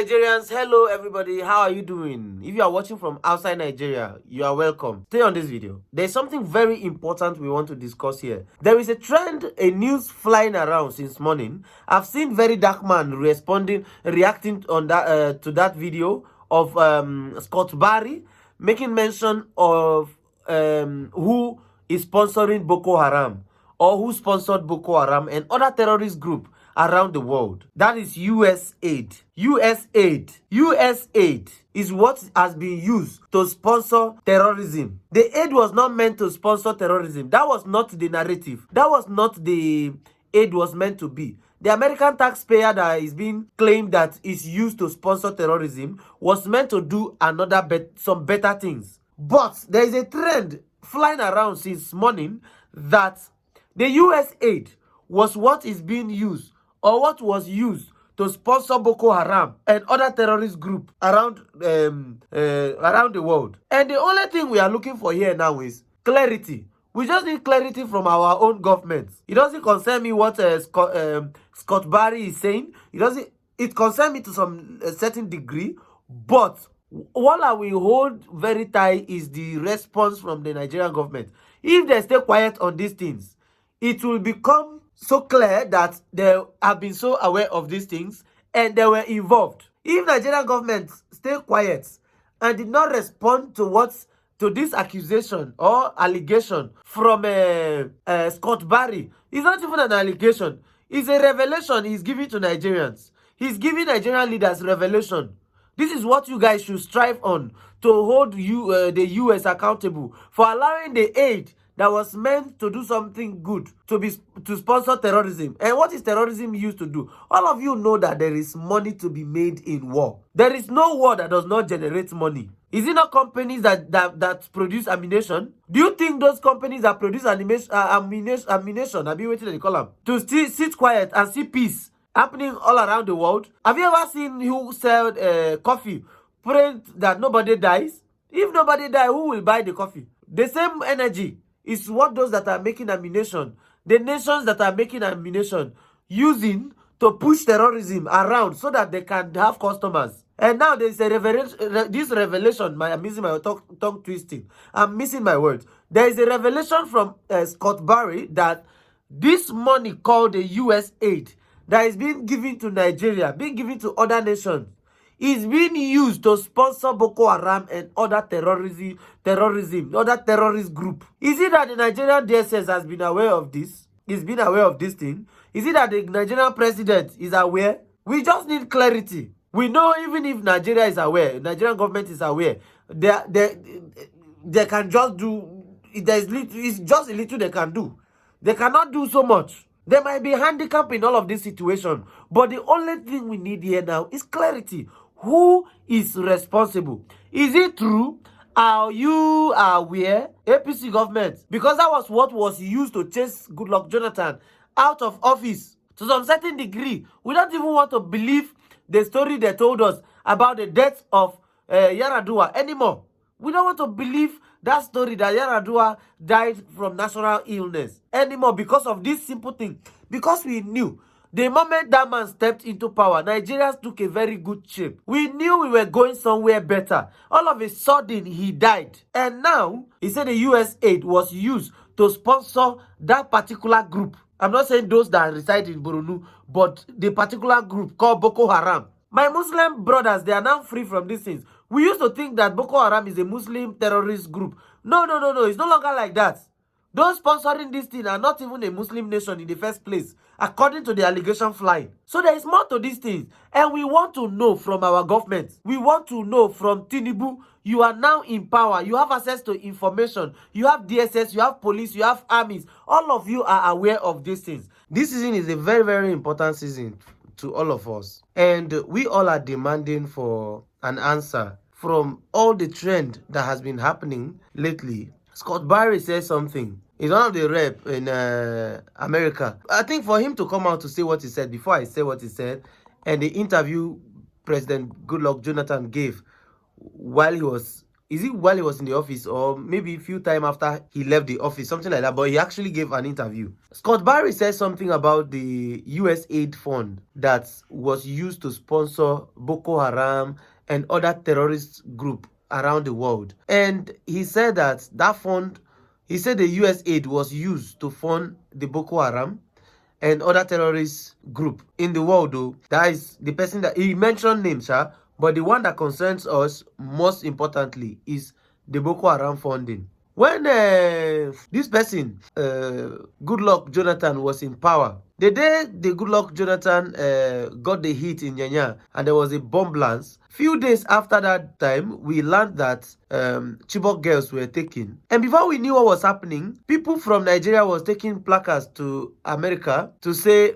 Nigerians, hello everybody, how are you doing? If you are watching from outside Nigeria, you are welcome. Stay on this video. There's something very important we want to discuss here. There is a trend, a news flying around since morning. I've seen very dark man reacting on that to that video of Scott Barry making mention of who is sponsoring Boko Haram or who sponsored Boko Haram and other terrorist groups around the world. That is USAID. USAID is what has been used to sponsor terrorism. The aid was not meant to sponsor terrorism. That was not the narrative. That was not the aid was meant to be. The American taxpayer that is being claimed that is used to sponsor terrorism was meant to do some better things. But there is a trend flying around since morning that the USAID was what is being used or what was used to sponsor Boko Haram and other terrorist groups around the world. And the only thing we are looking for here now is clarity. We just need clarity from our own government. It doesn't concern me what Scott Barry is saying. It concerns me to some certain degree, but what I will hold very tight is the response from the Nigerian government. If they stay quiet on these things, it will become so clear that they have been so aware of these things and they were involved. If Nigerian government stay quiet and did not respond to this accusation or allegation from Scott Barry, it's not even an allegation. It's a revelation he's giving to Nigerians. He's giving Nigerian leaders revelation. This is what you guys should strive on, to hold the US accountable for allowing the aid that was meant to do something good, to sponsor terrorism. And what is terrorism used to do? All of you know that there is money to be made in war. There is no war that does not generate money. Is it not companies that produce ammunition? Do you think those companies that produce ammunition, I've been waiting to call them, to still sit quiet and see peace happening all around the world? Have you ever seen who sell coffee, praying that nobody dies? If nobody dies, who will buy the coffee? The same energy is what those that are making ammunition, the nations that are making ammunition, using to push terrorism around so that they can have customers. And now there is a revelation. I'm missing my tongue twisting. I'm missing my words. There is a revelation from Scott Barry that this money called the USAID that is being given to Nigeria, being given to other nations, is being used to sponsor Boko Haram and other other terrorist group. Is it that the Nigerian DSS has been aware of this? Is been aware of this thing? Is it that the Nigerian president is aware? We just need clarity. We know even if Nigeria is aware, Nigerian government is aware, they can just do, it's just a little they can do. They cannot do so much. They might be handicapped in all of this situation. But the only thing we need here now is clarity. Who is responsible? Is it true? Are you aware? APC government. Because that was what was used to chase Goodluck Jonathan out of office. To some certain degree, we don't even want to believe the story they told us about the death of Yaradua anymore. We don't want to believe that story that Yaradua died from natural illness anymore because of this simple thing. Because we knew the moment that man stepped into power, Nigerians took a very good shape. We knew we were going somewhere better. All of a sudden, he died. And now, he said the USAID was used to sponsor that particular group. I'm not saying those that reside in Borno, but the particular group called Boko Haram. My Muslim brothers, they are now free from these things. We used to think that Boko Haram is a Muslim terrorist group. No. It's no longer like that. Those sponsoring this thing are not even a Muslim nation in the first place, according to the allegation flying. So there is more to these things. And we want to know from our government. We want to know from Tinubu. You are now in power. You have access to information. You have DSS, you have police, you have armies. All of you are aware of these things. This season is a very, very important season to all of us. And we all are demanding for an answer from all the trend that has been happening lately. Scott Barry says something. He's one of the rep in America. I think for him to come out to say what he said before I say what he said, and the interview President Goodluck Jonathan gave while he was is it while he was in the office or maybe a few time after he left the office, something like that, but he actually gave an interview. Scott Barry said something about the USAID fund that was used to sponsor Boko Haram and other terrorist group around the world. And he said that fund, he said the USAID was used to fund the Boko Haram and other terrorist group in the world, though. That is the person that he mentioned names, but the one that concerns us most importantly is the Boko Haram funding. When this person, Goodluck Jonathan, was in power, the day the Goodluck Jonathan got the hit in Nyanya and there was a bomb blast, few days after that time, we learned that Chibok girls were taken. And before we knew what was happening, people from Nigeria was taking placards to America to say,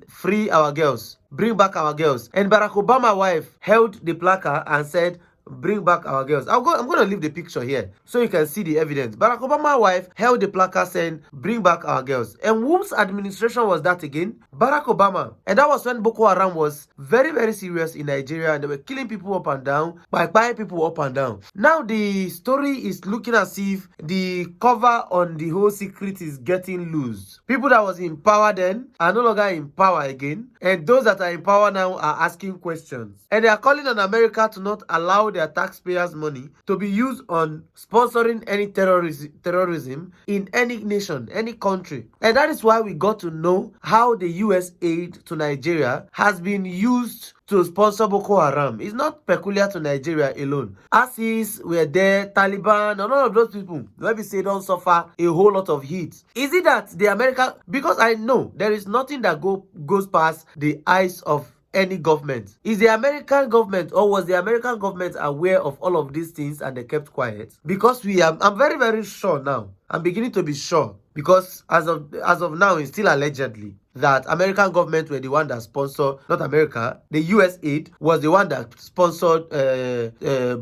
free our girls, bring back our girls. And Barack Obama's wife held the placard and said, bring back our girls. I'm going to leave the picture here so you can see the evidence. Barack Obama's wife held the placard saying, bring back our girls. And whose administration was that again? Barack Obama. And that was when Boko Haram was very, very serious in Nigeria, and they were killing people up and down, by buying people up and down. Now the story is looking as if the cover on the whole secret is getting loose. People that was in power then are no longer in power again, and those that are in power now are asking questions. And they are calling on America to not allow their taxpayers' money to be used on sponsoring any terrorism in any nation, any country. And that is why we got to know how the US aid to Nigeria has been used to sponsor Boko Haram. It's not peculiar to Nigeria alone. ISIS were there, Taliban, and all of those people, let me say, don't suffer a whole lot of heat. Is it that the American, because I know there is nothing that goes past the eyes of any government. Is the American government, or was the American government aware of all of these things and they kept quiet? Because I'm very, very sure now. I'm beginning to be sure, because as of now, it's still allegedly that American government were the one that sponsored, not America, the USAID was the one that sponsored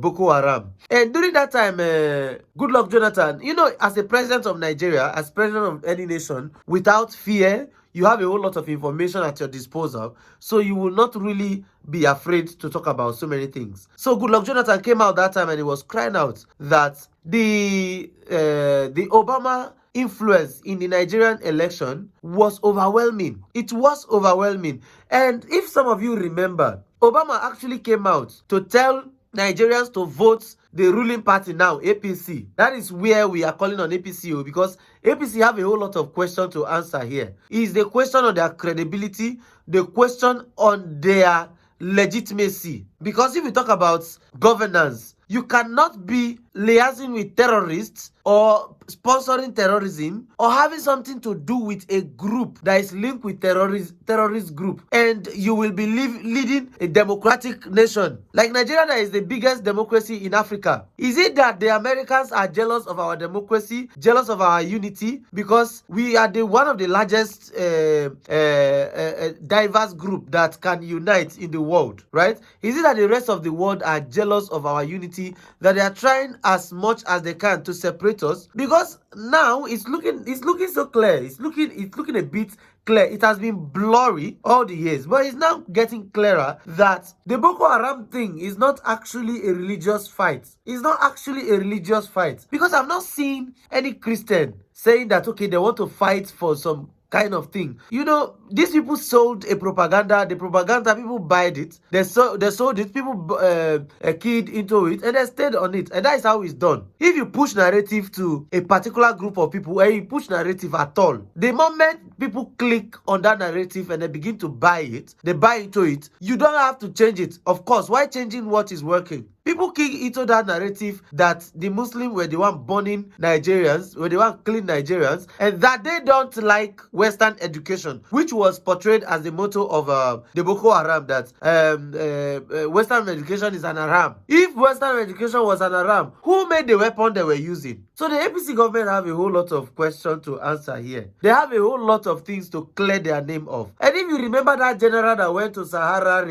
Boko Haram. And during that time, Goodluck Jonathan, as a president of Nigeria, as president of any nation, without fear, you have a whole lot of information at your disposal, so you will not really be afraid to talk about so many things. So Goodluck Jonathan came out that time and he was crying out that the Obama influence in the Nigerian election was overwhelming. It was overwhelming. And if some of you remember, Obama actually came out to tell Nigerians to vote the ruling party now, APC. That is where we are calling on APC, because APC have a whole lot of questions to answer here. Is the question on their credibility, the question on their legitimacy. Because if we talk about governance, you cannot be liaising with terrorists or sponsoring terrorism or having something to do with a group that is linked with terrorist group, and you will be leading a democratic nation like Nigeria, that is the biggest democracy in Africa. Is it that the Americans are jealous of our democracy, jealous of our unity, because we are one of the largest diverse group that can unite in the world, right? Is it that the rest of the world are jealous of our unity, that they are trying as much as they can to separate us? Because now it's looking so clear. It's looking a bit clear. It has been blurry all the years, but it's now getting clearer that the Boko Haram thing is not actually a religious fight. It's not actually a religious fight, because I've not seen any Christian saying that, okay, they want to fight for some kind of thing. These people sold a propaganda. The propaganda, people bought it. They sold it. People keyed into it, and they stayed on it. And that is how it's done. If you push narrative to a particular group of people, and you push narrative at all, the moment people click on that narrative and they begin to buy it, they buy into it, you don't have to change it. Of course, why changing what is working? People key into that narrative that the Muslims were the one burning Nigerians, were the one killing Nigerians, and that they don't like Western education, which was portrayed as the motto of the Boko Haram, that Western education is an haram. If Western education was an haram, who made the weapon they were using? So the APC government have a whole lot of questions to answer here. They have a whole lot of things to clear their name of. And if you remember that general that went to Sahara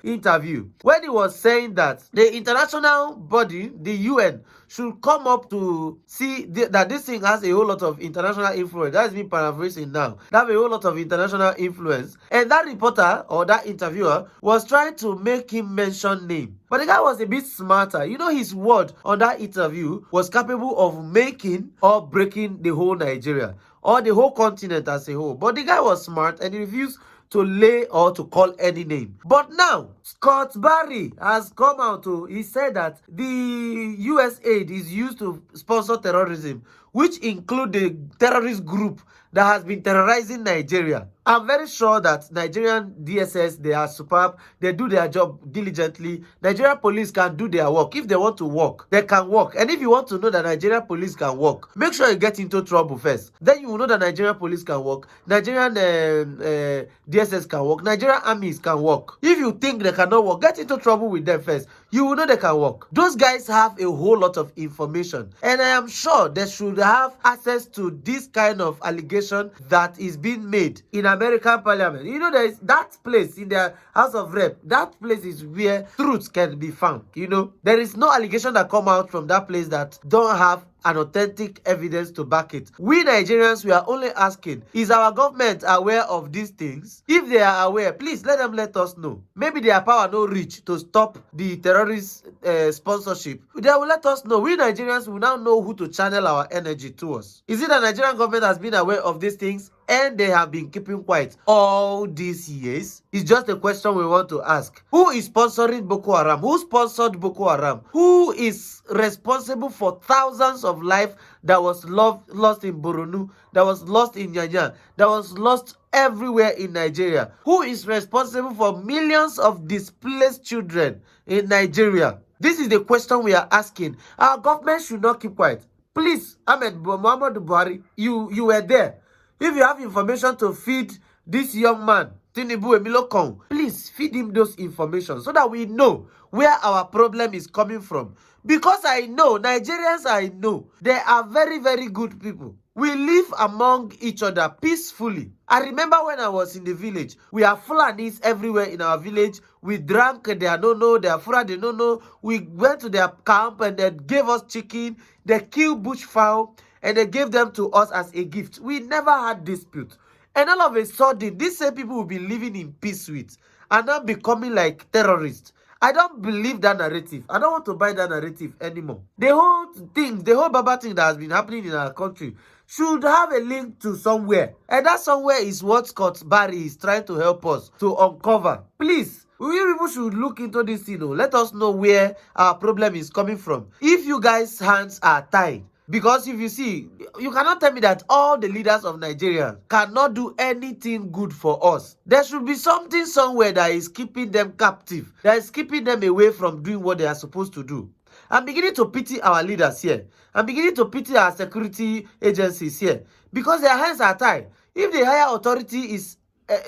interview, when he was saying that the international body, the UN, should come up to see that this thing has a whole lot of international influence. That's me paraphrasing now. That have a whole lot of international influence. And that reporter or that interviewer was trying to make him mention name. But the guy was a bit smarter. You know, his word on that interview was capable of making or breaking the whole Nigeria or the whole continent as a whole. But the guy was smart and he refused to lay or to call any name. But now, Scott Barry has come out to, he said that the USAID is used to sponsor terrorism, which include the terrorist group that has been terrorizing Nigeria. I'm very sure that Nigerian DSS, they are superb. They do their job diligently. Nigerian police can do their work. If they want to work, they can work. And if you want to know that Nigerian police can work, make sure you get into trouble first. Then you will know that Nigerian police can work. Nigerian DSS can work. Nigerian armies can work. If you think they cannot work, get into trouble with them first. You will know they can work. Those guys have a whole lot of information. And I am sure they should have access to this kind of allegation that is being made in American Parliament. You know, there is that place in the House of Rep. That place is where truth can be found. You know, there is no allegation that come out from that place that don't have an authentic evidence to back it. We Nigerians, we are only asking, is our government aware of these things? If they are aware, please let them let us know. Maybe their power no reach to stop the terrorist sponsorship. They will let us know. We Nigerians will now know who to channel our energy towards. Is it that Nigerian government has been aware of these things and they have been keeping quiet all these years? It's just a question we want to ask. Who is sponsoring Boko Haram? Who sponsored Boko Haram? Who is responsible for thousands of lives that was lost in Borno, that was lost in Nyanya, that was lost everywhere in Nigeria? Who is responsible for millions of displaced children in Nigeria? This is the question we are asking. Our government should not keep quiet. Please, Muhammad Buhari, you were there. If you have information to feed this young man, Tinubu Emilokong, please feed him those information so that we know where our problem is coming from. Because I know, Nigerians, I know, they are very, very good people. We live among each other peacefully. I remember when I was in the village, we have Fulanis everywhere in our village. We drank their no-no, their fura, they no-no. We went to their camp and they gave us chicken. They killed bushfowl and they gave them to us as a gift. We never had dispute. And all of a sudden, these same people will be living in peace with and not becoming like terrorists. I don't believe that narrative. I don't want to buy that narrative anymore. The whole thing, the whole Baba thing that has been happening in our country should have a link to somewhere. And that somewhere is what Scott Barry is trying to help us to uncover. Please, we people should look into this, let us know where our problem is coming from. If you guys' hands are tied, because if you see, you cannot tell me that all the leaders of Nigeria cannot do anything good for us. There should be something somewhere that is keeping them captive, that is keeping them away from doing what they are supposed to do. I'm beginning to pity our leaders here. I'm beginning to pity our security agencies here because their hands are tied. If the higher authority is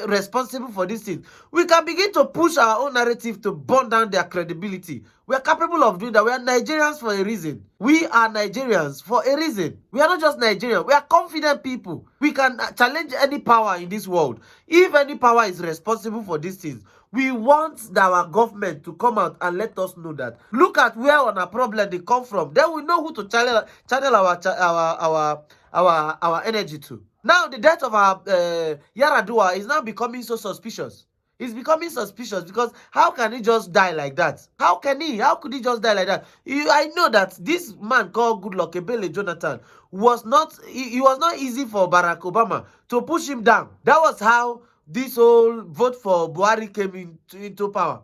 responsible for this thing, we can begin to push our own narrative to burn down their credibility. We are capable of doing that. We are Nigerians for a reason. We are Nigerians for a reason. We are not just Nigerians. We are confident people. We can challenge any power in this world. If any power is responsible for these things, we want our government to come out and let us know that. Look at where on our problem they come from. Then we know who to channel our energy to. Now, the death of our Yaradua is now becoming so suspicious. It's becoming suspicious because how can he just die like that? How could he just die like that? I know that this man called Goodluck Ebele Jonathan was not, it was not easy for Barack Obama to push him down. That was how this whole vote for Buhari came into power.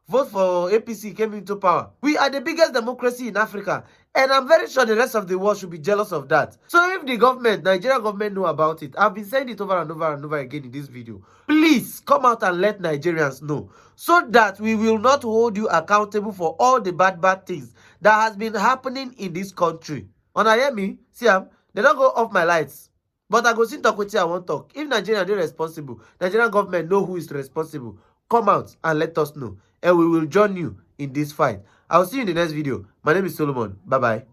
Vote for APC came into power. We are the biggest democracy in Africa. And I'm very sure the rest of the world should be jealous of that. So if the government, Nigerian government, know about it, I've been saying it over and over and over again in this video. Please come out and let Nigerians know so that we will not hold you accountable for all the bad things that has been happening in this country. On I hear me, see, they don't go off my lights. But I go see talk with you, I won't talk. If Nigeria is responsible, Nigerian government know who is responsible. Come out and let us know. And we will join you in this fight. I will see you in the next video. My name is Solomon. Bye-bye.